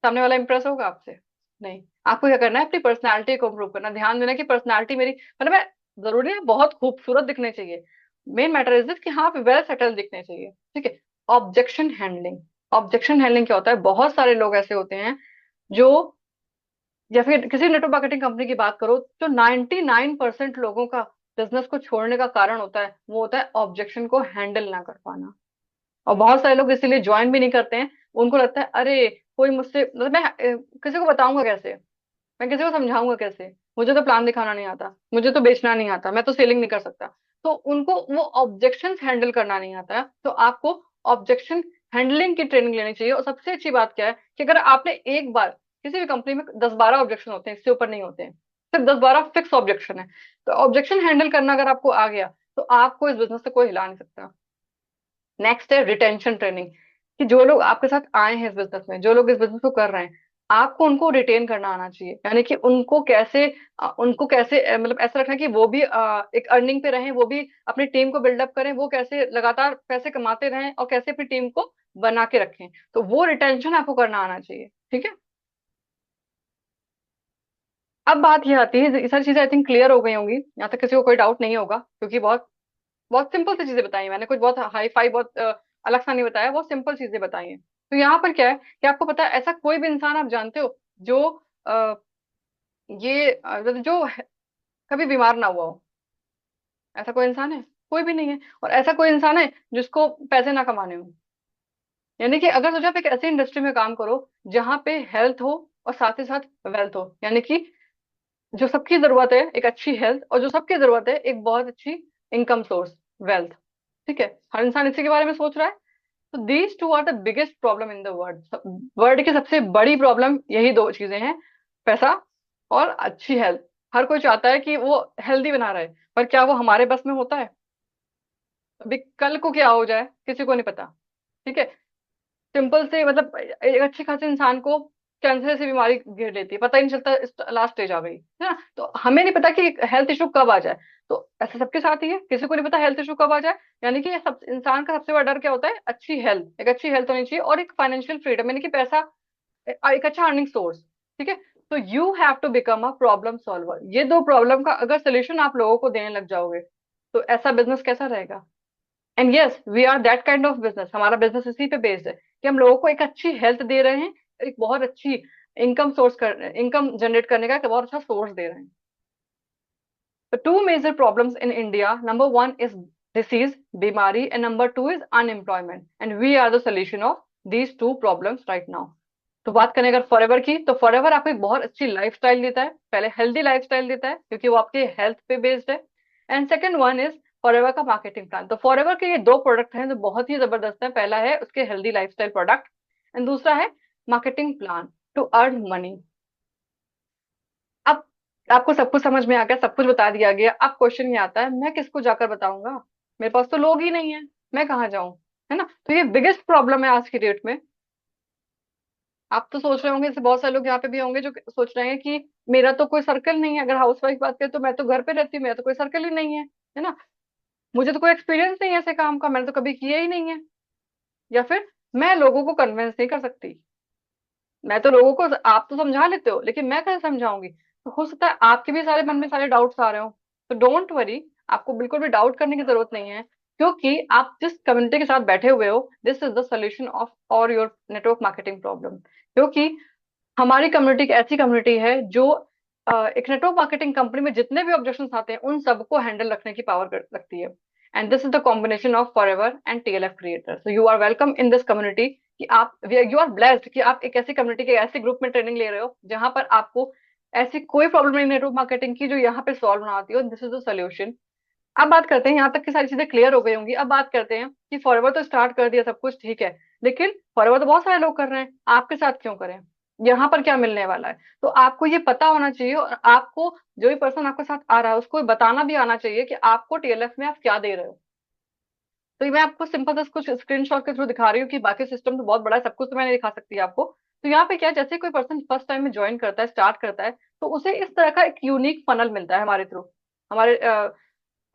सामने वाला इंप्रेस होगा आपसे? नहीं। आपको क्या करना है, अपनी पर्सनालिटी को इम्प्रूव करना, ध्यान देना कि पर्सनालिटी मेरी, मतलब मैं, जरूरी है बहुत खूबसूरत दिखने चाहिए, मेन मैटर इज दिस कि हाँ वेल सेटल दिखने चाहिए। ठीक है। Objection handling. ऑब्जेक्शन हैंडलिंग क्या होता है, बहुत सारे लोग ऐसे होते हैं जो, या फिर किसी नेटवर्क मार्केटिंग कंपनी की बात करो, तो 99% लोगों का बिजनेस को छोड़ने का कारण होता है, वो होता है ऑब्जेक्शन को हैंडल ना कर पाना। और बहुत सारे लोग इसीलिए ज्वाइन भी नहीं करते हैं। उनको लगता है अरे कोई मुझसे, मतलब मैं किसी को बताऊंगा कैसे, मैं किसी को समझाऊंगा कैसे, मुझे तो प्लान दिखाना नहीं आता, मुझे तो बेचना नहीं आता, मैं तो सेलिंग नहीं कर सकता। तो उनको वो ऑब्जेक्शन हैंडल करना नहीं आता है। तो आपको ऑब्जेक्शन हैंडलिंग की ट्रेनिंग लेनी चाहिए। और सबसे अच्छी बात क्या है कि अगर आपने एक बार, किसी भी कंपनी में 10-12 ऑब्जेक्शन होते हैं, इससे ऊपर नहीं होते हैं, सिर्फ 10-12 फिक्स ऑब्जेक्शन है। तो ऑब्जेक्शन हैंडल करना अगर आपको आ गया तो आपको इस बिजनेस से कोई हिला नहीं सकता। नेक्स्ट है रिटेंशन ट्रेनिंग, कि जो लोग आपके साथ आए हैं इस बिजनेस में, जो लोग इस बिजनेस को कर रहे हैं, आपको उनको रिटेन करना आना चाहिए। यानी कि उनको कैसे मतलब ऐसा रखना कि वो भी एक अर्निंग पे रहें, वो भी अपनी टीम को बिल्डअप करें, वो कैसे लगातार पैसे कमाते रहें और कैसे अपनी टीम को बना के रखें। तो वो रिटेंशन आपको करना आना चाहिए। ठीक है। अब बात ये आती है, ये सारी चीजें आई थिंक क्लियर हो गई होंगी, यहाँ तक किसी को कोई डाउट नहीं होगा, क्योंकि बहुत बहुत सिंपल सी चीजें बताई हैं मैंने, कुछ बहुत हाई फाई, बहुत अलग सा नहीं बताया, बहुत सिंपल चीजें बताई हैं। तो यहाँ पर क्या है कि आपको पता है, ऐसा कोई भी इंसान आप जानते हो जो अ, ये जो कभी बीमार ना हुआ हो? ऐसा कोई इंसान है? कोई भी नहीं है। और ऐसा कोई इंसान है जिसको पैसे ना कमाने हो? यानी कि अगर सोचो आप एक ऐसी इंडस्ट्री में काम करो जहां पे हेल्थ हो और साथ ही साथ वेल्थ हो, यानी कि जो सबकी जरूरत है एक अच्छी हेल्थ, और जो सबकी जरूरत है एक बहुत अच्छी इनकम सोर्स, वेल्थ। ठीक है, हर इंसान इसी के बारे में सोच रहा है। तो these two are the biggest problem in the world. World की सबसे बड़ी प्रॉब्लम यही दो चीजें हैं, पैसा और अच्छी हेल्थ। हर कोई चाहता है कि वो हेल्दी बना रहे, पर क्या वो हमारे बस में होता है? अभी कल को क्या हो जाए किसी को नहीं पता। ठीक है, सिंपल से मतलब एक अच्छे खासे इंसान को कैंसर से बीमारी घेर लेती है, पता ही नहीं चलता लास्ट स्टेज आ गई है ना। तो हमें नहीं पता कि हेल्थ इशू कब आ जाए। तो ऐसा सबके साथ ही है, किसी को नहीं पता हेल्थ इशू कब आ जाए। यानी कि ये सब इंसान का सबसे बड़ा डर क्या होता है? अच्छी हेल्थ, एक अच्छी हेल्थ होनी चाहिए और एक फाइनेंशियल फ्रीडम, यानी कि पैसा, एक अच्छा अर्निंग सोर्स। ठीक है, तो you have to become a problem solver. ये दो प्रॉब्लम का अगर सोल्यूशन आप लोगों को देने लग जाओगे तो ऐसा बिजनेस कैसा रहेगा? And yes, we are that kind of business. हमारा बिजनेस इसी पे बेस्ड है कि हम लोगों को एक अच्छी हेल्थ दे रहे हैं, एक बहुत अच्छी इनकम जनरेट करने का एक बहुत अच्छा सोर्स दे रहे हैं। तो two major problems in India, number one is disease, बीमारी, and number two is unemployment, and we are the solution of these two problems right now. तो बात करें अगर फॉरएवर की, तो फॉरएवर आपको एक बहुत अच्छी लाइफस्टाइल देता है। पहले हेल्दी लाइफस्टाइल देता है क्योंकि वो आपके हेल्थ पे बेस्ड है। And second one is forever का मार्केटिंग प्लान। तो फॉरएवर के ये दो प्रोडक्ट हैं जो बहुत ही जबरदस्त है। पहला है उसके हेल्दी लाइफस्टाइल प्रोडक्ट, एंड दूसरा है marketing plan to earn money. अब आपको सब कुछ समझ में आ गया, सब कुछ बता दिया गया। अब क्वेश्चन ये आता है, मैं किसको जाकर बताऊंगा? मेरे पास तो लोग ही नहीं है, मैं कहाँ जाऊं? है ना, तो ये बिगेस्ट प्रॉब्लम है आज की डेट में। आप तो सोच रहे होंगे, जैसे बहुत सारे लोग यहाँ पे भी होंगे जो सोच रहे हैं कि मेरा तो कोई सर्कल नहीं है। अगर हाउस वाइफ बात करें तो मैं तो घर पे रहती हूँ, मेरा तो कोई सर्कल ही नहीं है ना। मुझे तो कोई एक्सपीरियंस नहीं है ऐसे काम का, मैंने तो कभी किया ही नहीं है। या फिर मैं लोगों को कन्विंस नहीं कर सकती। मैं तो लोगों को, आप तो समझा लेते हो लेकिन मैं कैसे समझाऊंगी? तो हो सकता है आपके भी सारे मन में सारे डाउट्स आ रहे हो। तो डोंट वरी, आपको बिल्कुल भी डाउट करने की जरूरत नहीं है, क्योंकि आप जिस कम्युनिटी के साथ बैठे हुए हो, this is the solution of और योर नेटवर्क मार्केटिंग प्रॉब्लम। क्योंकि हमारी कम्युनिटी एक ऐसी कम्युनिटी है जो एक नेटवर्क मार्केटिंग कंपनी में जितने भी ऑब्जेक्शंस आते हैं उन सबको हैंडल रखने की पावर रखती है। And this is the combination of Forever and TLF creator. So you are welcome in this community, कि आप, यू आर ब्लेस्ड कि आप एक ऐसी कम्युनिटी के ऐसे ग्रुप में ट्रेनिंग ले रहे हो जहां पर आपको ऐसी कोई प्रॉब्लम नहीं नेटवर्क मार्केटिंग की जो यहाँ पे सॉल्व ना आती हो। This is the solution. अब बात करते हैं, यहाँ तक की सारी चीजें क्लियर हो गई होंगी। अब बात करते हैं कि फॉरवर्ड तो स्टार्ट कर दिया, सब कुछ ठीक है, लेकिन फॉरवर्ड तो बहुत सारे लोग कर रहे हैं, आपके साथ क्यों करें? यहाँ पर क्या मिलने वाला है? तो आपको ये पता होना चाहिए, और आपको जो भी पर्सन आपके साथ आ रहा है उसको ये बताना भी आना चाहिए कि आपको टीएलएफ में आप क्या दे रहे हो। तो ये मैं आपको सिंपल सा कुछ स्क्रीनशॉट के थ्रू दिखा रही हूँ कि बाकी सिस्टम तो बहुत बड़ा है, सब कुछ तो मैंने दिखा सकती है आपको। तो यहाँ पे क्या है, जैसे कोई पर्सन फर्स्ट टाइम में ज्वाइन करता है, स्टार्ट करता है, तो उसे इस तरह का एक यूनिक फनल मिलता है हमारे थ्रू। हमारे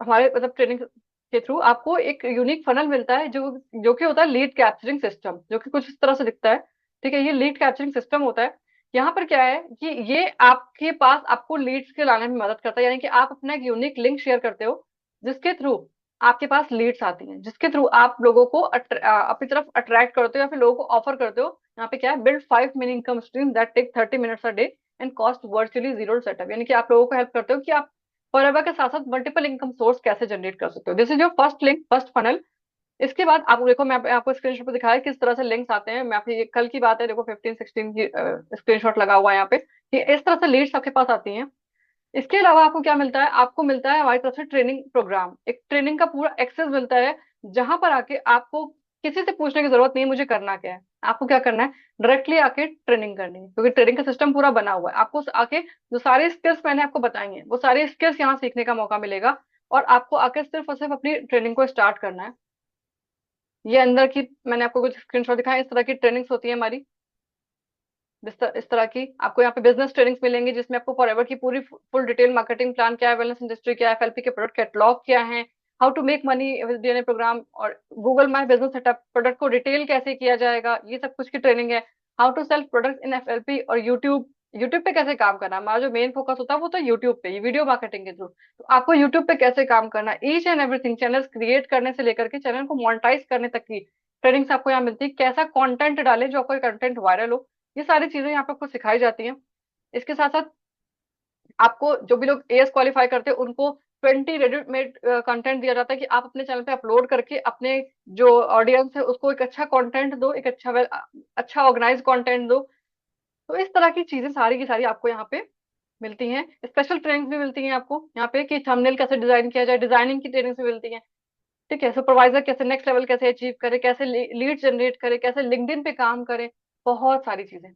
हमारे मतलब ट्रेनिंग के थ्रू आपको एक यूनिक फनल मिलता है जो जो कि होता है लीड कैप्चरिंग सिस्टम, जो कि कुछ इस तरह से दिखता है। ठीक है, ये लीड कैप्चरिंग सिस्टम होता है। यहाँ पर क्या है कि ये आपके पास आपको लीड्स के लाने में मदद करता है, यानी कि आप अपना एक यूनिक लिंक शेयर करते हो जिसके थ्रू आपके पास लीड्स आती हैं, जिसके थ्रू आप लोगों को अपनी तरफ अट्रैक्ट करते हो या फिर लोगों को ऑफर करते हो। यहाँ पे क्या है, build 5 mini income stream that take 30 minutes a day and cost virtually zero setup. यानी कि आप लोगों को हेल्प करते हो कि आप फॉरएवर के साथ साथ मल्टीपल इनकम सोर्स कैसे जनरेट कर सकते हो। This is your first link, first funnel. इसके बाद आप देखो, मैं आपको स्क्रीनशॉट पे दिखाया किस तरह से लिंक्स आते हैं। मैं आपकी ये कल की बात है, देखो 15-16 की स्क्रीनशॉट लगा हुआ है यहाँ पे, कि इस तरह से लीड्स आपके पास आती हैं। इसके अलावा आपको क्या मिलता है? आपको मिलता है हमारी तरफ से ट्रेनिंग प्रोग्राम, एक ट्रेनिंग का पूरा एक्सेस मिलता है, जहां पर आके आपको किसी से पूछने की जरूरत नहीं है मुझे करना क्या है। आपको क्या करना है, डायरेक्टली आके ट्रेनिंग करनी है, क्योंकि ट्रेनिंग का सिस्टम पूरा बना हुआ है। आपको आके जो सारी स्किल्स मैंने आपको बताई हैं वो सारी स्किल्स यहाँ सीखने का मौका मिलेगा, और आपको आके सिर्फ और सिर्फ अपनी ट्रेनिंग को स्टार्ट करना है। ये अंदर की मैंने आपको कुछ स्क्रीनशॉट दिखाया, इस तरह की ट्रेनिंग्स होती है हमारी। इस तरह की आपको यहाँ पे बिजनेस ट्रेनिंग्स मिलेंगी, जिसमें आपको फॉरएवर की पूरी फुल डिटेल मार्केटिंग प्लान क्या है, वेलनेस इंडस्ट्री क्या है, एफएलपी के प्रोडक्ट कैटलॉग क्या है, how to make money with DNA program, और Google my business setup, product को डिटेल कैसे किया जाएगा, ये सब कुछ की ट्रेनिंग है। How to sell product in FLP, और यूट्यूब, यूट्यूब पे कैसे काम करना है। हमारा जो मेन फोकस होता है वो तो यूट्यूब पे, ये वीडियो मार्केटिंग के थ्रू। तो आपको यूट्यूब पे कैसे काम करना है, each and everything, channel create करने से लेकर के चैनल को मोनेटाइज करने तक की ट्रेनिंग्स आपको यहाँ मिलती है। कैसा कंटेंट डाले जो आपका कंटेंट वायरल हो, ये सारी चीजें यहाँ पे आपको सिखाई जाती हैं। इसके साथ साथ आपको जो भी लोग एएस क्वालिफाई करते हैं उनको 20 रेडीमेड कंटेंट दिया जाता है कि आप अपने चैनल पे अपलोड करके अपने जो ऑडियंस है उसको एक अच्छा कंटेंट दो, एक अच्छा अच्छा ऑर्गेनाइज कंटेंट दो। तो इस तरह की चीजें सारी की सारी आपको यहाँ पे मिलती हैं। स्पेशल ट्रेनिंग भी मिलती हैं आपको यहाँ पे कि थंबनेल कैसे डिजाइन किया जाए, डिजाइनिंग की ट्रेनिंग भी मिलती है। ठीक है, सुपरवाइजर कैसे नेक्स्ट लेवल कैसे अचीव करे, कैसे लीड जनरेट करे, कैसे लिंक्डइन पे काम करे, बहुत सारी चीजें,